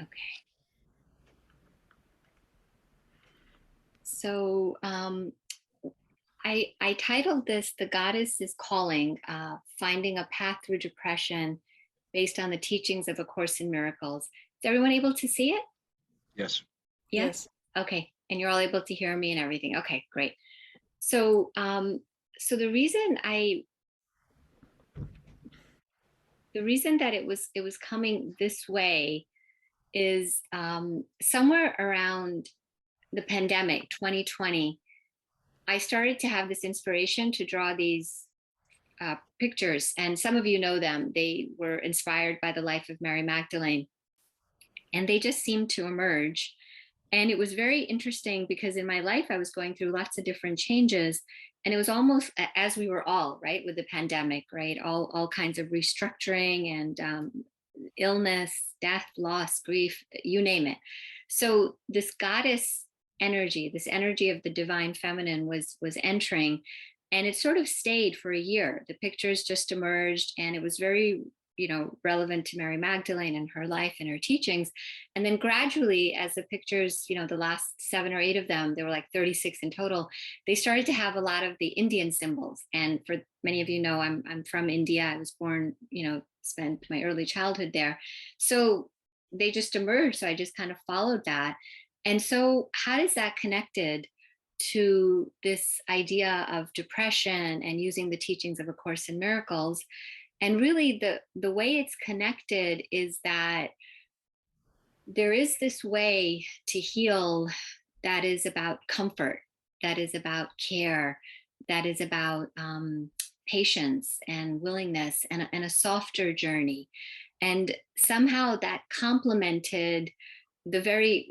Okay. So I titled this "The Goddess is Calling: Finding a Path Through Depression," based on the teachings of A Course in Miracles. Is everyone able to see it? Yes. Yeah. Yes. Okay. And you're all able to hear me and everything. Okay, great. So so the reason that it was coming this way is somewhere around the pandemic 2020. I started to have this inspiration to draw these pictures, and some of you know them. They were inspired by the life of Mary Magdalene, and they just seemed to emerge. And it was very interesting because in my life, I was going through lots of different changes. And it was almost as we were all, right, with the pandemic, right? All kinds of restructuring and illness, death, loss, grief, you name it. So this goddess energy, this energy of the divine feminine was entering, and it sort of stayed for a year. The pictures just emerged, and it was very, relevant to Mary Magdalene and her life and her teachings. And then gradually, as the pictures, the last 7 or 8 of them, there were like 36 in total, they started to have a lot of the Indian symbols. And for many of you know, I'm from India. I was born, spent my early childhood there. So they just emerged. So I just kind of followed that. And so how does that connected to this idea of depression and using the teachings of A Course in Miracles? And really the way it's connected is that there is this way to heal that is about comfort, that is about care, that is about patience and willingness, and a softer journey. And somehow that complemented the very,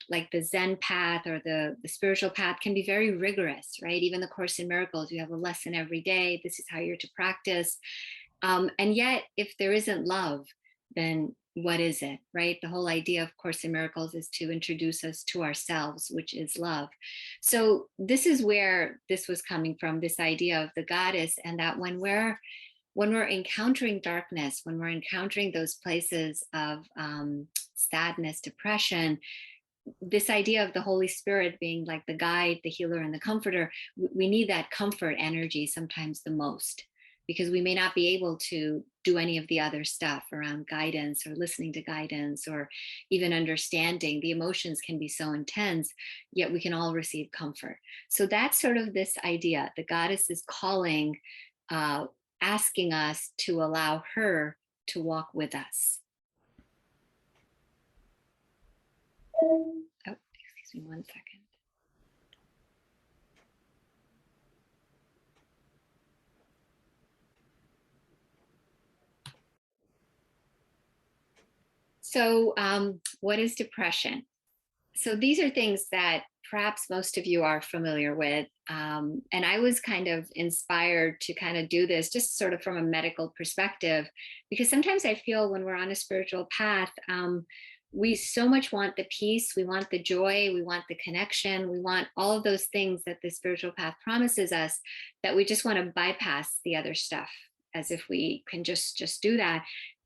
like the Zen path or the spiritual path can be very rigorous, right? Even the Course in Miracles, you have a lesson every day. This is how you're to practice. And yet, if there isn't love, then what is it, right? The whole idea of Course in Miracles is to introduce us to ourselves, which is love. So this is where this was coming from, this idea of the goddess, and that when we're encountering darkness, when we're encountering those places of sadness, depression, this idea of the Holy Spirit being like the guide, the healer, and the comforter, we need that comfort energy sometimes the most, because we may not be able to do any of the other stuff around guidance or listening to guidance or even understanding. The emotions can be so intense, yet we can all receive comfort. So that's sort of this idea. The goddess is calling, uh, asking us to allow her to walk with us. Oh, excuse me one second. So, what is depression? So, these are things that perhaps most of you are familiar with. And I was kind of inspired to kind of do this just sort of from a medical perspective, because sometimes I feel when we're on a spiritual path, we so much want the peace, we want the joy, we want the connection, we want all of those things that the spiritual path promises us, that we just want to bypass the other stuff, as if we can just do that.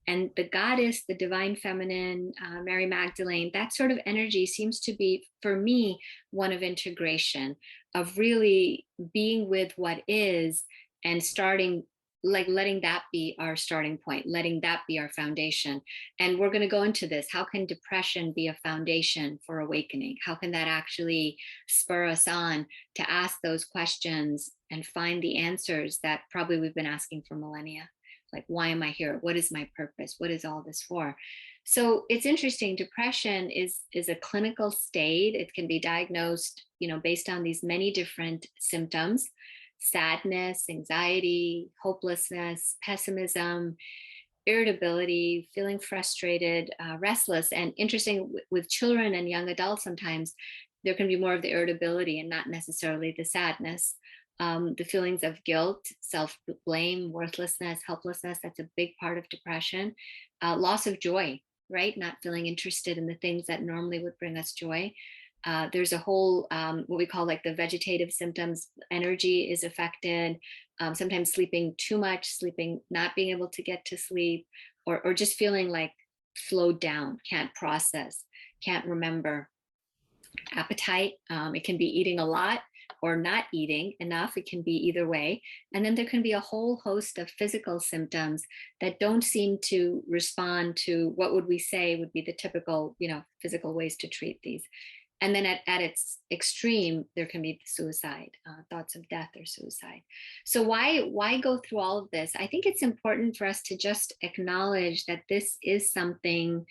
And the goddess, the divine feminine, Mary Magdalene, that sort of energy seems to be, for me, one of integration, of really being with what is, and starting, like letting that be our starting point, letting that be our foundation. And we're going to go into this. How can depression be a foundation for awakening? How can that actually spur us on to ask those questions and find the answers that probably we've been asking for millennia? Like, why am I here? What is my purpose? What is all this for? So it's interesting. Depression is a clinical state. It can be diagnosed, based on these many different symptoms: sadness, anxiety, hopelessness, pessimism, irritability, feeling frustrated, restless. And interesting, with children and young adults, sometimes there can be more of the irritability and not necessarily the sadness. The feelings of guilt, self blame, worthlessness, helplessness, that's a big part of depression. Loss of joy, right? Not feeling interested in the things that normally would bring us joy. There's a whole, what we call like the vegetative symptoms. Energy is affected. Sometimes sleeping too much, sleeping, not being able to get to sleep, or just feeling like slowed down, can't process, can't remember. Appetite, it can be eating a lot or not eating enough. It can be either way. And then there can be a whole host of physical symptoms that don't seem to respond to what would we say would be the typical, physical ways to treat these. And then at its extreme, there can be suicide, thoughts of death or suicide. So why go through all of this? I think it's important for us to just acknowledge that this is something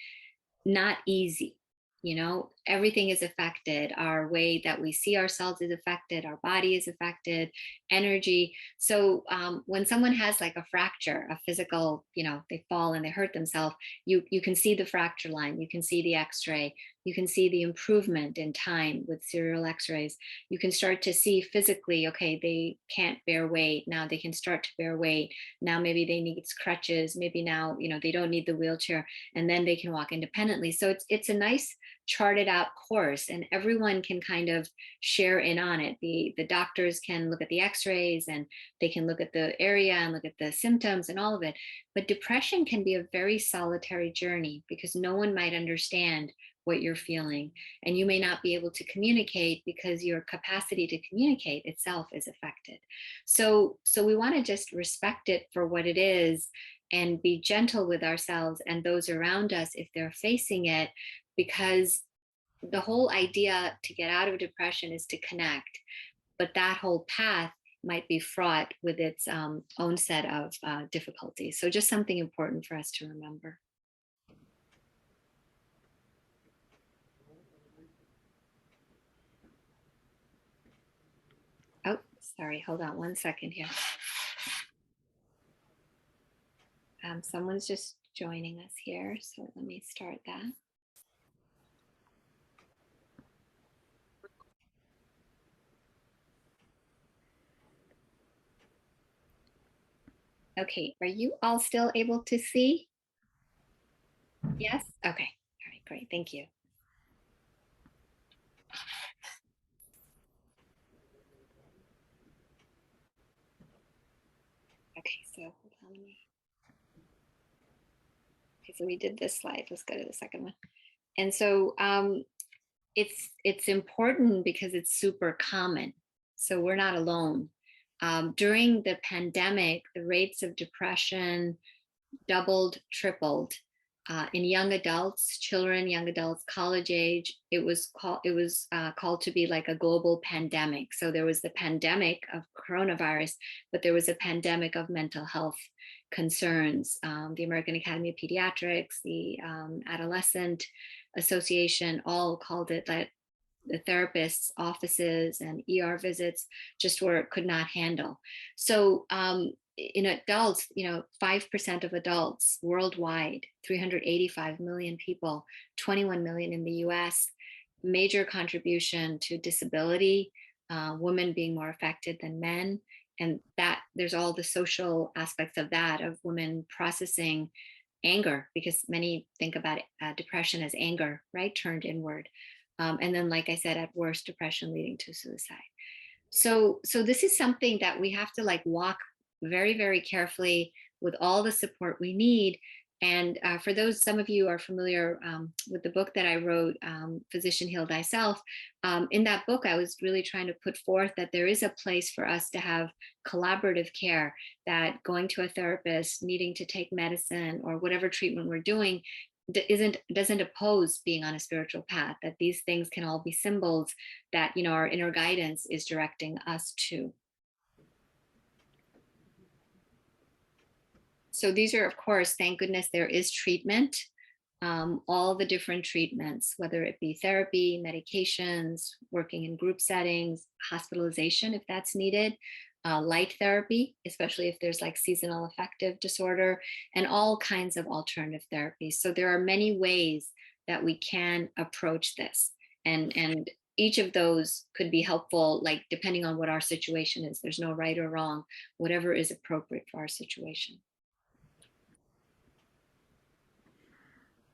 not easy. Everything is affected. Our way that we see ourselves is affected. Our body is affected, energy. So when someone has like a fracture, a physical, they fall and they hurt themselves, you can see the fracture line, you can see the x-ray, you can see the improvement in time with serial x-rays. You can start to see physically, okay, they can't bear weight. Now they can start to bear weight. Now maybe they need crutches. Maybe now, they don't need the wheelchair, and then they can walk independently. So it's a nice charted out course, and everyone can kind of share in on it. The doctors can look at the x-rays, and they can look at the area and look at the symptoms and all of it. But depression can be a very solitary journey because no one might understand what you're feeling, and you may not be able to communicate because your capacity to communicate itself is affected. So we want to just respect it for what it is and be gentle with ourselves and those around us if they're facing it, because the whole idea to get out of depression is to connect, but that whole path might be fraught with its own set of difficulties. So just something important for us to remember. Oh, sorry, hold on one second here. Someone's just joining us here, so let me start that. Okay, are you all still able to see? Yes? Okay, all right, great, thank you. Okay, so hold on. Okay, so we did this slide. Let's go to the second one. And so it's important because it's super common. So we're not alone. During the pandemic, the rates of depression doubled, tripled. In young adults, children, young adults, college age, it was called to be like a global pandemic. So there was the pandemic of coronavirus, but there was a pandemic of mental health concerns. The American Academy of Pediatrics, the Adolescent Association, all called it that. The therapists' offices and ER visits just could not handle. So in adults, 5% of adults worldwide, 385 million people, 21 million in the US, major contribution to disability, women being more affected than men. And that there's all the social aspects of that, of women processing anger, because many think about depression as anger, right? Turned inward. And then, like I said, at worst, depression leading to suicide. So this is something that we have to like walk very, very carefully with all the support we need. And for those, some of you are familiar with the book that I wrote, Physician Heal Thyself. In that book, I was really trying to put forth that there is a place for us to have collaborative care, that going to a therapist, needing to take medicine or whatever treatment we're doing doesn't oppose being on a spiritual path, that these things can all be symbols that our inner guidance is directing us to. So these are, of course, thank goodness there is treatment, all the different treatments, whether it be therapy, medications, working in group settings, hospitalization if that's needed, light therapy, especially if there's like seasonal affective disorder, and all kinds of alternative therapies. So there are many ways that we can approach this. And each of those could be helpful, like depending on what our situation is. There's no right or wrong, whatever is appropriate for our situation.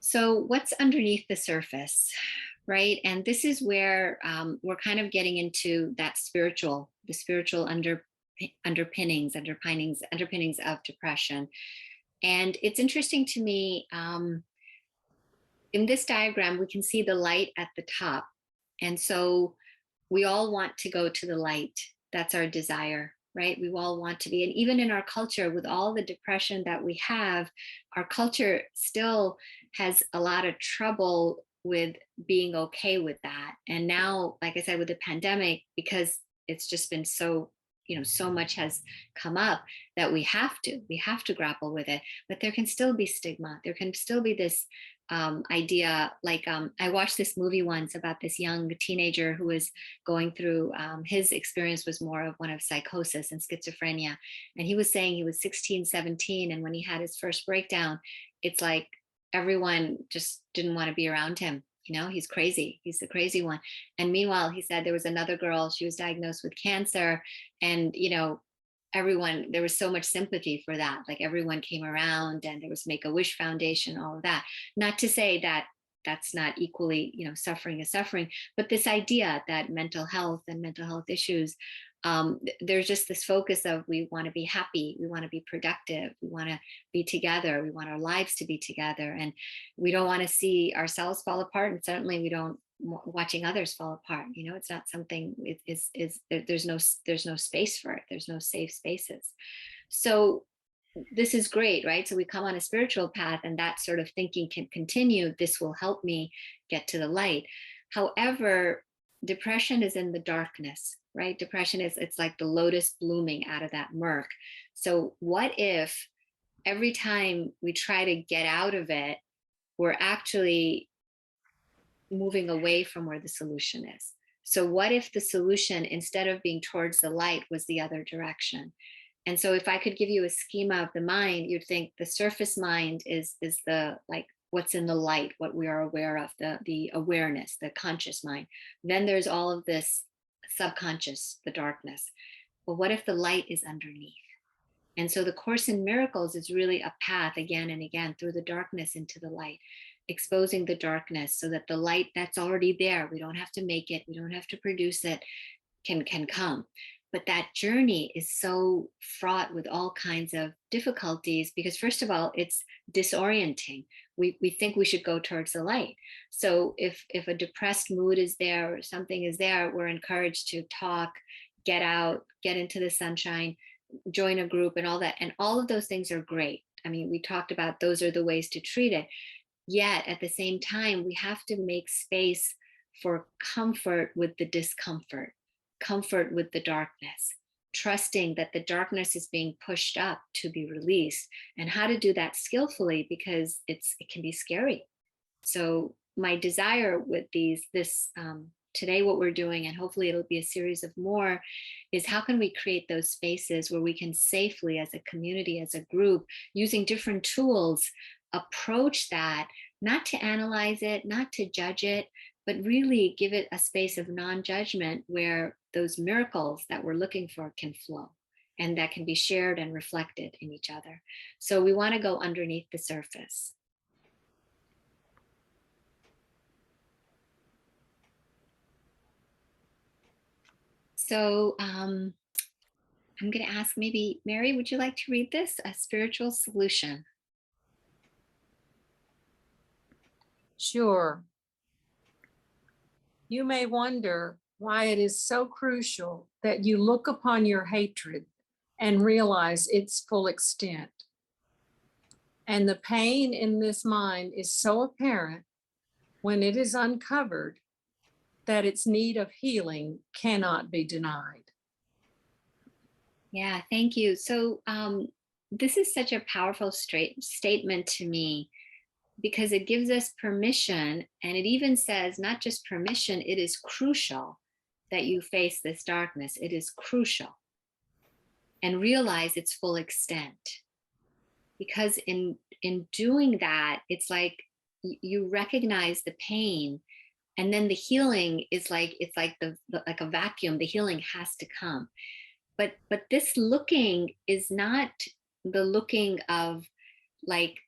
So what's underneath the surface, right? And this is where we're kind of getting into that the spiritual underpinnings of depression. And it's interesting to me, in this diagram, we can see the light at the top. And so we all want to go to the light. That's our desire, right? We all want to be. And even in our culture, with all the depression that we have, our culture still has a lot of trouble with being okay with that. And now, like I said, with the pandemic, because it's just been so, so much has come up that we have to grapple with it. But there can still be stigma. There can still be this idea. Like I watched this movie once about this young teenager who was going through, his experience was more of one of psychosis and schizophrenia. And he was saying he was 16, 17. And when he had his first breakdown, it's like everyone just didn't want to be around him. He's crazy. He's the crazy one. And meanwhile, he said there was another girl, she was diagnosed with cancer. And, everyone, there was so much sympathy for that. Like everyone came around, and there was Make-A-Wish Foundation, all of that. Not to say that that's not equally, suffering is suffering, but this idea that mental health and mental health issues, there's just this focus of, we want to be happy, we want to be productive, we want to be together, we want our lives to be together, and we don't want to see ourselves fall apart, and certainly we don't watching others fall apart. It's not something, there's no space for it, there's no safe spaces. So this is great, right? So we come on a spiritual path, and that sort of thinking can continue. This will help me get to the light. However, depression is in the darkness, right? Depression is, it's like the lotus blooming out of that murk. So what if every time we try to get out of it, we're actually moving away from where the solution is? So what if the solution, instead of being towards the light, was the other direction? And so if I could give you a schema of the mind, you'd think the surface mind is the, like, what's in the light, what we are aware of, the awareness, the conscious mind. Then there's all of this subconscious, the darkness. Well, what if the light is underneath? And so the Course in Miracles is really a path, again and again, through the darkness into the light, exposing the darkness so that the light that's already there, we don't have to make it, we don't have to produce it, can come. But that journey is so fraught with all kinds of difficulties, because first of all, it's disorienting. We think we should go towards the light. So if a depressed mood is there or something is there, we're encouraged to talk, get out, get into the sunshine, join a group and all that. And all of those things are great. I mean, we talked about those are the ways to treat it. Yet at the same time, we have to make space for comfort with the discomfort, comfort with the darkness, trusting that the darkness is being pushed up to be released, and how to do that skillfully, because it can be scary. So my desire with this today, what we're doing, and hopefully it'll be a series of more, is how can we create those spaces where we can safely, as a community, as a group, using different tools, approach that, not to analyze it, not to judge it, but really give it a space of non-judgment where those miracles that we're looking for can flow, and that can be shared and reflected in each other. So we want to go underneath the surface. So I'm going to ask, maybe Mary, would you like to read this? A spiritual solution. Sure. You may wonder why it is so crucial that you look upon your hatred and realize its full extent. And the pain in this mind is so apparent when it is uncovered that its need of healing cannot be denied. Yeah, thank you. So this is such a powerful statement to me, because it gives us permission, and it even says not just permission, it is crucial that you face this darkness. It is crucial, and realize its full extent. Because in doing that, it's like you recognize the pain, and then the healing is like, it's like like a vacuum. The healing has to come. But this looking is not the looking of, like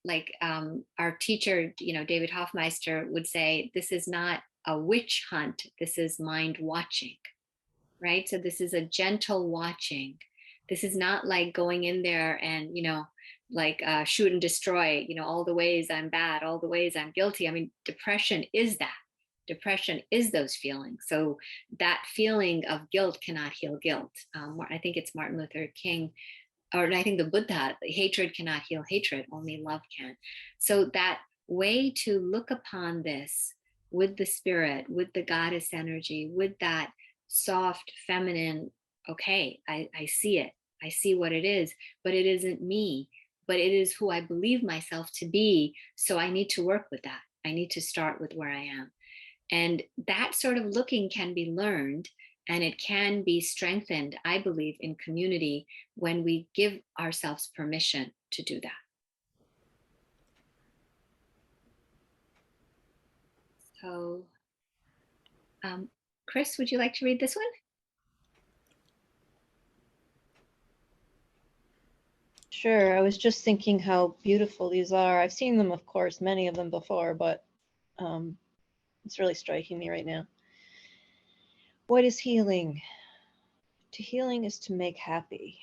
our teacher, David Hoffmeister would say, this is not a witch hunt, this is mind watching, right? So this is a gentle watching. This is not like going in there and like shoot and destroy, all the ways I'm bad, all the ways I'm guilty. I mean, depression is that. Depression is those feelings. So that feeling of guilt cannot heal guilt. I think it's Martin Luther King, or I think the Buddha, hatred cannot heal hatred, only love can. So that way to look upon this with the spirit, with the goddess energy, with that soft, feminine, okay, I see it. I see what it is, but it isn't me, but it is who I believe myself to be. So I need to work with that. I need to start with where I am. And that sort of looking can be learned, and it can be strengthened, I believe, in community when we give ourselves permission to do that. So, Chris, would you like to read this one? Sure. I was just thinking how beautiful these are. I've seen them, of course, many of them before, but it's really striking me right now. What is healing? To healing is to make happy.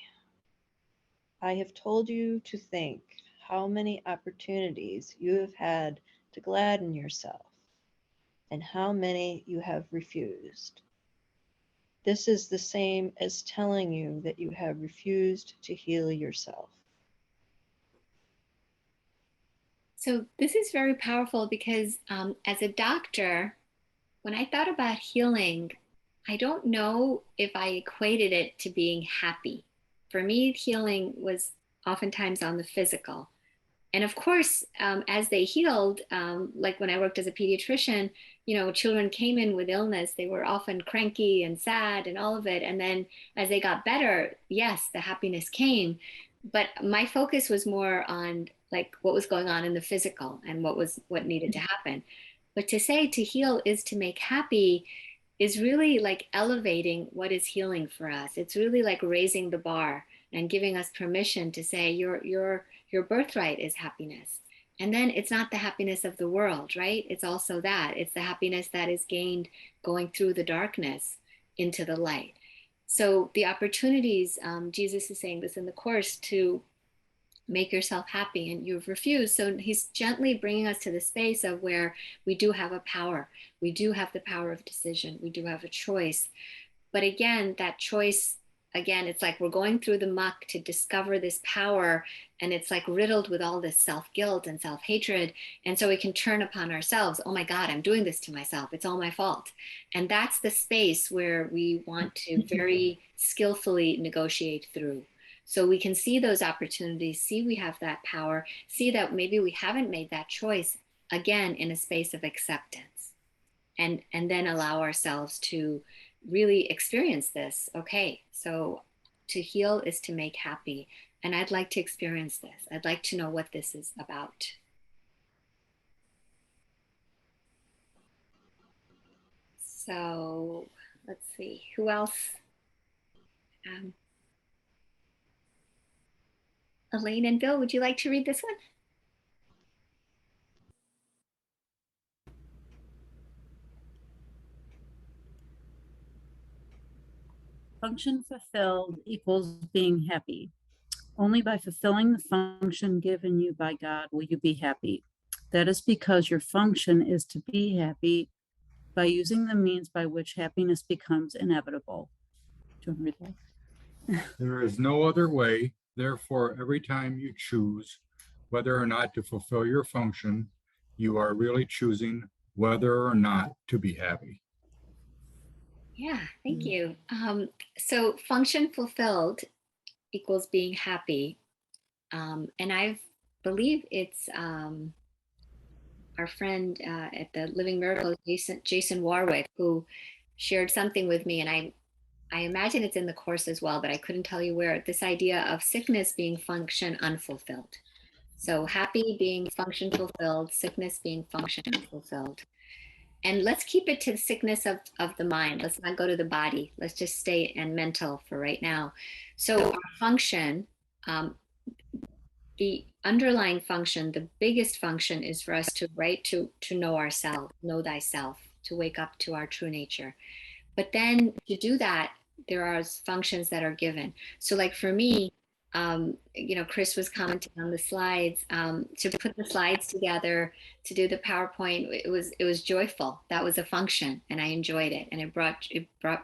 I have told you to think how many opportunities you have had to gladden yourself and how many you have refused. This is the same as telling you that you have refused to heal yourself. So this is very powerful because as a doctor, when I thought about healing, I don't know if I equated it to being happy. For me, healing was oftentimes on the physical. And of course, as they healed, like when I worked as a pediatrician, children came in with illness. They were often cranky and sad and all of it. And then as they got better, yes, the happiness came. But my focus was more on like what was going on in the physical and what needed to happen. But to say to heal is to make happy is really like elevating what is healing for us. It's really like raising the bar and giving us permission to say your birthright is happiness. And then it's not the happiness of the world, right? It's also that. It's the happiness that is gained going through the darkness into the light. So the opportunities, Jesus is saying this in the Course, to make yourself happy, and you've refused. So he's gently bringing us to the space of where we do have a power. We do have the power of decision. We do have a choice. But again, that choice, again, it's like we're going through the muck to discover this power, and it's like riddled with all this self-guilt and self-hatred. And so we can turn upon ourselves. Oh my God, I'm doing this to myself. It's all my fault. And that's the space where we want to very skillfully negotiate through. So we can see those opportunities, see we have that power, see that maybe we haven't made that choice, again, in a space of acceptance. And then allow ourselves to really experience this. Okay, so to heal is to make happy. And I'd like to experience this. I'd like to know what this is about. So let's see, who else? Elaine and Bill, would you like to read this one? Function fulfilled equals being happy. Only by fulfilling the function given you by God will you be happy. That is because your function is to be happy by using the means by which happiness becomes inevitable. Do you want to read that? There is no other way. Therefore, every time you choose whether or not to fulfill your function, you are really choosing whether or not to be happy. Yeah, thank you. So function fulfilled equals being happy. And I believe it's our friend at the Living Miracles, Jason Warwick, who shared something with me. And I imagine it's in the Course as well, but I couldn't tell you where. This idea of sickness being function unfulfilled. So happy being function fulfilled, sickness being function unfulfilled. And let's keep it to the sickness of the mind. Let's not go to the body. Let's just stay in mental for right now. So our function, the underlying function, the biggest function is for us to know ourselves, know thyself, to wake up to our true nature. But then to do that, there are functions that are given. So like for me, Chris was commenting on the slides, to put the slides together, to do the PowerPoint, it was joyful. That was a function, and I enjoyed it, and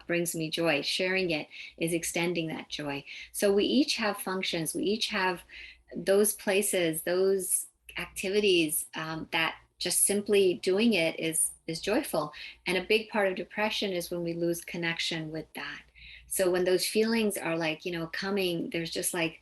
brings me joy. Sharing it is extending that joy. So we each have functions. We each have those places, those activities, that just simply doing it is joyful. And a big part of depression is when we lose connection with that. So when those feelings are like, coming, there's just like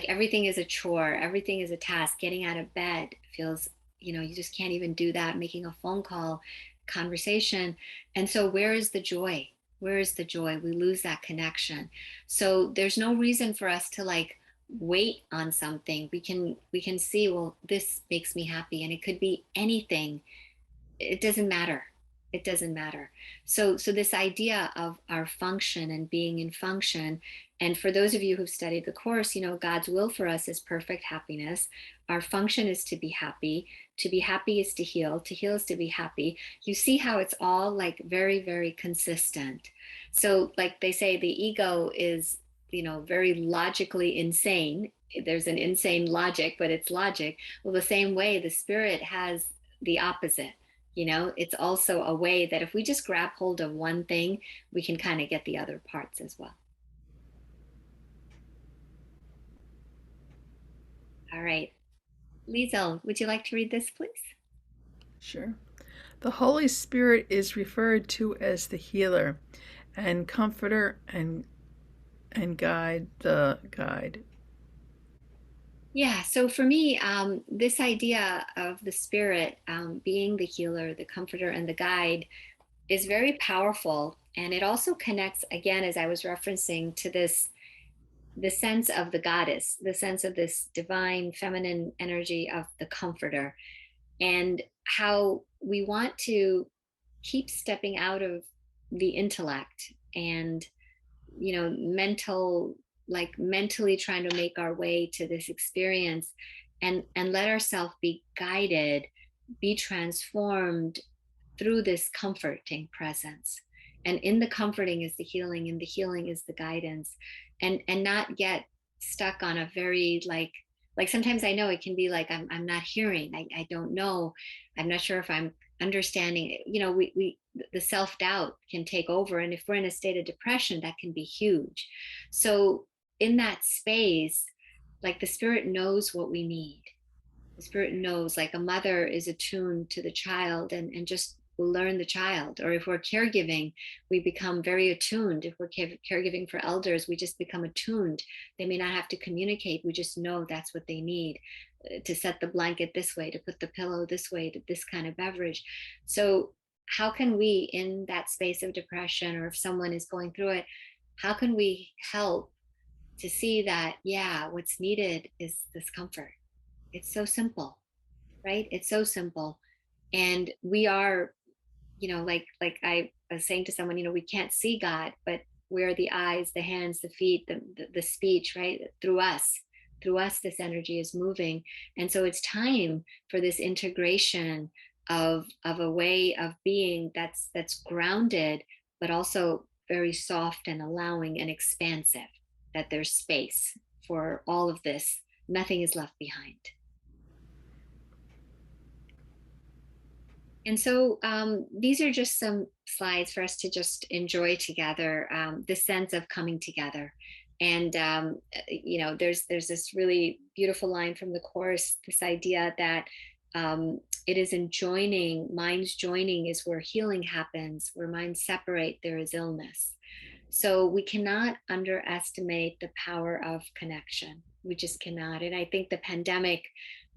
everything is a chore, everything is a task. Getting out of bed feels, you just can't even do that. Making a phone call, conversation. And so where is the joy? Where is the joy? We lose that connection. So there's no reason for us to like wait on something. We can see, well, this makes me happy, and it could be anything. It doesn't matter. It doesn't matter. So this idea of our function and being in function, and for those of you who've studied the course, God's will for us is perfect happiness. Our function is to be happy. To be happy is to heal. To heal is to be happy. You see how it's all like very, very consistent. So like they say, the ego is, very logically insane. There's an insane logic, but it's logic. Well, the same way the spirit has the opposite. It's also a way that if we just grab hold of one thing, we can kind of get the other parts as well. All right. Liesel, would you like to read this, please? Sure. The Holy Spirit is referred to as the healer and comforter and guide, the guide. Yeah, so for me, this idea of the spirit being the healer, the comforter, and the guide is very powerful. And it also connects, again, as I was referencing, to the sense of the goddess, the sense of this divine feminine energy of the comforter, and how we want to keep stepping out of the intellect and mentally trying to make our way to this experience, and let ourselves be guided, be transformed through this comforting presence. And in the comforting is the healing, and the healing is the guidance, and not get stuck on a very like sometimes I know it can be like I'm not hearing, I don't know, I'm not sure if I'm understanding. We the self-doubt can take over, and if we're in a state of depression, that can be huge. So in that space, like the spirit knows what we need. The spirit knows, like a mother is attuned to the child, and just will learn the child. Or if we're caregiving, we become very attuned. If we're caregiving for elders, we just become attuned. They may not have to communicate, we just know that's what they need, to set the blanket this way, to put the pillow this way, to this kind of beverage. So how can we, in that space of depression, or if someone is going through it, how can we help to see that, yeah, what's needed is this comfort? It's so simple, right? It's so simple. And we are, like I was saying to someone, we can't see God, but we're the eyes, the hands, the feet, the speech, right? Through us, this energy is moving. And so it's time for this integration of a way of being that's grounded, but also very soft and allowing and expansive, that there's space for all of this. Nothing is left behind. And so these are just some slides for us to just enjoy together, the sense of coming together. And there's this really beautiful line from the course, this idea that it is in joining, minds joining is where healing happens. Where minds separate, there is illness. So we cannot underestimate the power of connection. We just cannot. And I think the pandemic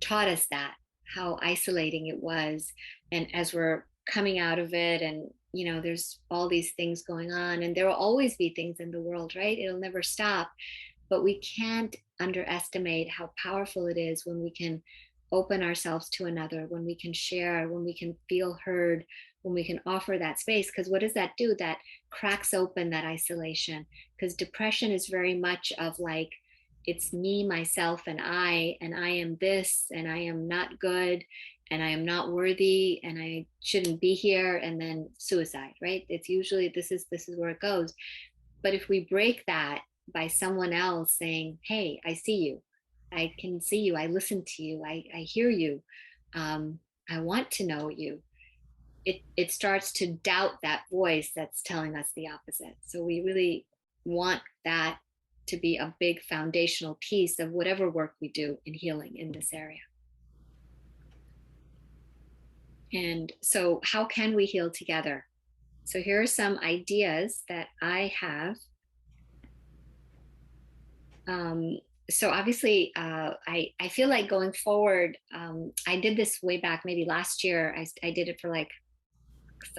taught us that, how isolating it was. And as we're coming out of it, and there's all these things going on, and there will always be things in the world, right? It'll never stop. But we can't underestimate how powerful it is when we can open ourselves to another, when we can share, when we can feel heard, when we can offer that space. Because what does that do? That cracks open that isolation. Because depression is very much of like, it's me, myself, and I am this, and I am not good, and I am not worthy, and I shouldn't be here, and then suicide, right? It's usually this is where it goes. But if we break that, by someone else saying, hey, I see you, I can see you, I listen to you, I hear you, um, I want to know you, it starts to doubt that voice that's telling us the opposite. So we really want that to be a big foundational piece of whatever work we do in healing in this area. And so how can we heal together? So here are some ideas that I have. So obviously, I feel like going forward, I did this way back, maybe last year. I did it for like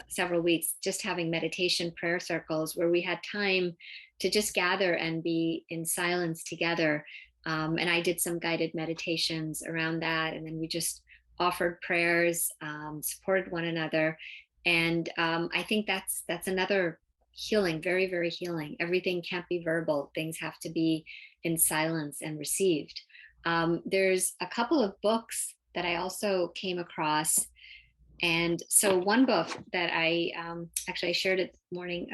several weeks, just having meditation prayer circles where we had time to just gather and be in silence together. And I did some guided meditations around that. And then we just offered prayers, supported one another. And I think that's another healing, very, very healing. Everything can't be verbal. Things have to be in silence and received. There's a couple of books that I also came across. And so one book that I actually I shared it this morning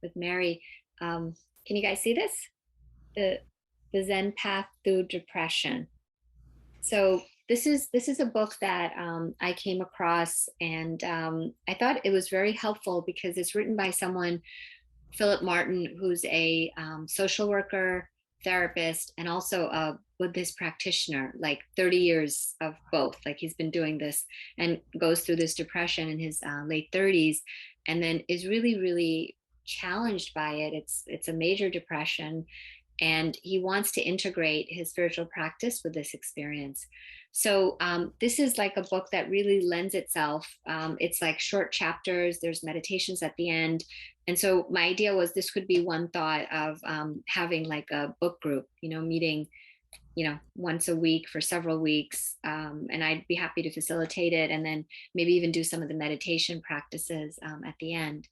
with Mary. Can you guys see this? The Zen Path Through Depression. So this is a book that I came across, and I thought it was very helpful because it's written by someone, Philip Martin, who's a social worker, therapist, and also a Buddhist practitioner, like 30 years of both. Like he's been doing this and goes through this depression in his late 30s, and then is really, really challenged by it. It's a major depression, and he wants to integrate his spiritual practice with this experience. So this is like a book that really lends itself. It's like short chapters. There's meditations at the end. And so my idea was this could be one thought of having like a book group, meeting, once a week for several weeks. And I'd be happy to facilitate it, and then maybe even do some of the meditation practices at the end.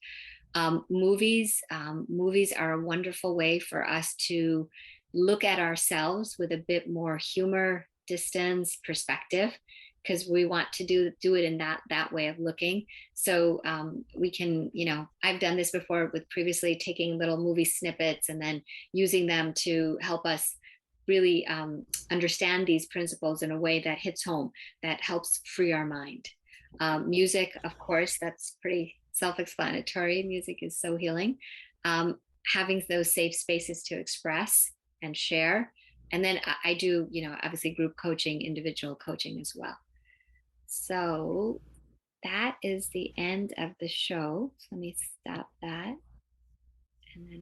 Movies are a wonderful way for us to look at ourselves with a bit more humor, distance, perspective, because we want to do it in that way of looking. So we can, I've done this before with previously taking little movie snippets and then using them to help us really understand these principles in a way that hits home, that helps free our mind. Music, of course, that's pretty self-explanatory. Music is so healing. Having those safe spaces to express and share. And then I do, obviously group coaching, individual coaching as well. So that is the end of the show. So let me stop that. And then